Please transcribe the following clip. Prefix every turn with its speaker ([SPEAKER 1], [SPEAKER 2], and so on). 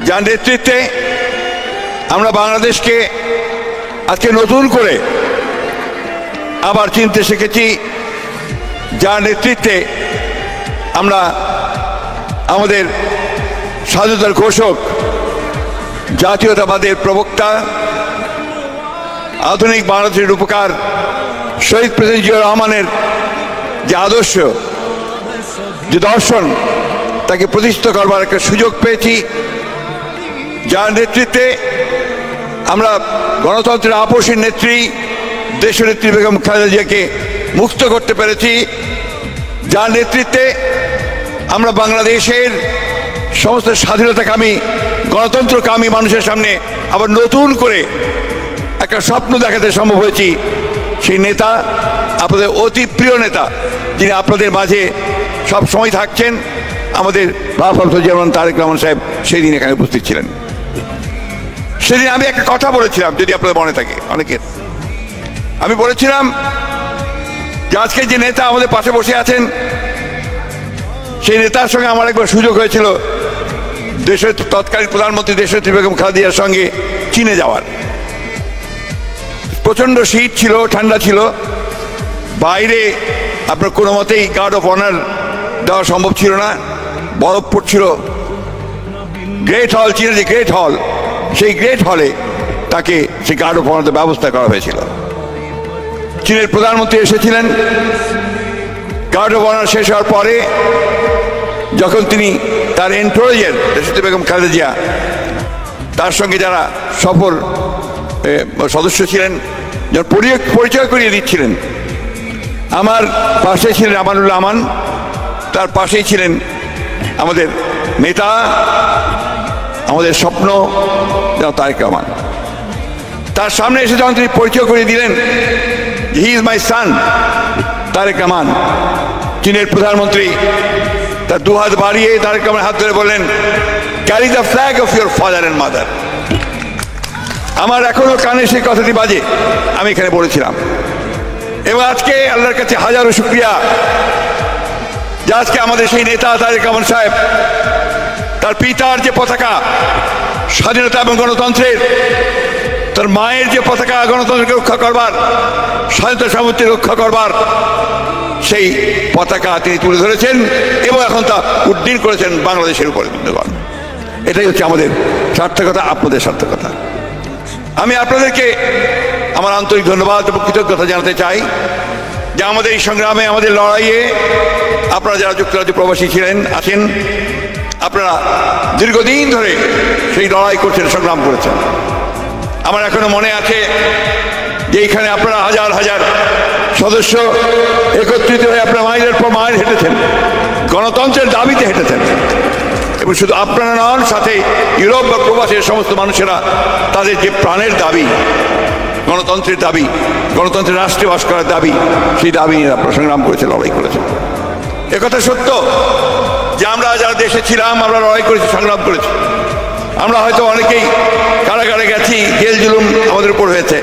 [SPEAKER 1] যার নেতৃত্বে আমরা বাংলাদেশকে আজকে নতুন করে আবার চিনতে শিখেছি, যার নেতৃত্বে আমরা আমাদের স্বাধীনতার ঘোষক, জাতীয়তাবাদের প্রবক্তা, আধুনিক বাংলাদেশের রূপকার শহীদ প্রেসিডেন্ট জিয়াউর রহমানের যে আদর্শ, যে দর্শন, তাকে প্রতিষ্ঠিত করবার একটা সুযোগ পেয়েছি, যার নেতৃত্বে আমরা গণতন্ত্রের আপসীর নেত্রী দেশনেত্রী বেগম খালেদা জিয়াকে মুক্ত করতে পেরেছি, যার নেতৃত্বে আমরা বাংলাদেশের সমস্ত স্বাধীনতাকামী, গণতন্ত্রকামী মানুষের সামনে আবার নতুন করে একটা স্বপ্ন দেখাতে সম্ভব হয়েছি। সেই নেতা, আপনাদের অতি প্রিয় নেতা, যিনি আপনাদের মাঝে সব সময় থাকছেন, আমাদের ভারপ্রাপ্ত চেয়ারম্যান তারেক রহমান সাহেব সেই দিন এখানে উপস্থিত ছিলেন। সেদিন আমি একটা কথা বলেছিলাম, যদি আপনাদের মনে থাকে অনেকের, আমি বলেছিলাম যে আজকে যে নেতা আমাদের পাশে বসে আছেন, সেই নেতার সঙ্গে আমার একবার সুযোগ হয়েছিল দেশের তৎকালীন প্রধানমন্ত্রী দেশনেত্রী বেগম খালেদা জিয়ার সঙ্গে চীনে যাওয়ার। প্রচন্ড শীত ছিল, ঠান্ডা ছিল, বাইরে আপনার কোনো মতেই গার্ড অফ অনার দেওয়া সম্ভব ছিল না, বরফ পড়ছিল। গ্রেট হল, চীনের যে গ্রেট হল, সেই গ্রেট হলে তাকে সেই গার্ড অফ অনারের ব্যবস্থা করা হয়েছিল। চীনের প্রধানমন্ত্রী এসেছিলেন। গার্ড অফ অনার শেষ হওয়ার পরে যখন তিনি তার এনটোরেজের দেশনেত্রী বেগম খালেদা জিয়া, তার সঙ্গে যারা সফর সদস্য ছিলেন, যারা পরিচয় করিয়ে দিচ্ছিলেন, আমার পাশে ছিলেন আমানুল্লাহ আমান, তার পাশেই ছিলেন আমাদের নেতা, আমাদের স্বপ্ন তারেক রহমান। তার সামনে এসে যখন তিনি পরিচয় করিয়ে দিলেন, হি ইজ মাই সান তারেক রহমান, চীনের প্রধানমন্ত্রী তার দুহাত বাড়িয়ে তারেক রহমানের হাত ধরে বললেন, carry the flag of your father and mother. আমার এখনো কানে সেই কথাটি বাজে, আমি এখানে বলেছিলাম। এবং আজকে আল্লাহর কাছে হাজারো শুকরিয়া যে আজকে আমাদের সেই নেতা তারেক রহমান সাহেব তার পিতার যে পতাকা স্বাধীনতা এবং গণতন্ত্রের, তার মায়ের যে পতাকা গণতন্ত্রকে রক্ষা করবার, স্বাধীনতা সামর্থ্য রক্ষা করবার, সেই পতাকা তিনি তুলে ধরেছেন এবং এখন তা উড্ডীন করেছেন বাংলাদেশের উপরে। বন্ধুগণ, এটাই হচ্ছে আমাদের সার্থকতা, আপনাদের সার্থকতা। আমি আপনাদেরকে আমার আন্তরিক ধন্যবাদ এবং কৃতজ্ঞতা জানাতে চাই যে আমাদের এই সংগ্রামে, আমাদের লড়াইয়ে আপনারা যারা যুক্তরাজ্য প্রবাসী ছিলেন, আছেন, আপনারা দীর্ঘদিন ধরে সেই লড়াই করছেন, সংগ্রাম করেছেন। আমার এখনো মনে আছে যে এইখানে আপনারা হাজার হাজার সদস্য একত্রিত হয়ে আপনারা মাইলের পর মাইল হেঁটেছেন, গণতন্ত্রের দাবিতে হেঁটেছেন। এবং শুধু আপনারা নন, সাথে ইউরোপ বা প্রবাসের সমস্ত মানুষেরা তাদের যে প্রাণের দাবি, গণতন্ত্রের দাবি, গণতন্ত্রের রাষ্ট্রে বাস করার দাবি, সেই দাবি নিয়ে আপনারা সংগ্রাম করেছেন, লড়াই করেছেন। একথা সত্য যে আমরা যারা দেশে ছিলাম, আমরা লড়াই করেছি, সংগ্রাম করেছি। আমরা হয়তো অনেকেই কারাগারে গেছি, জেল জুলুম আমাদের উপর হয়েছে।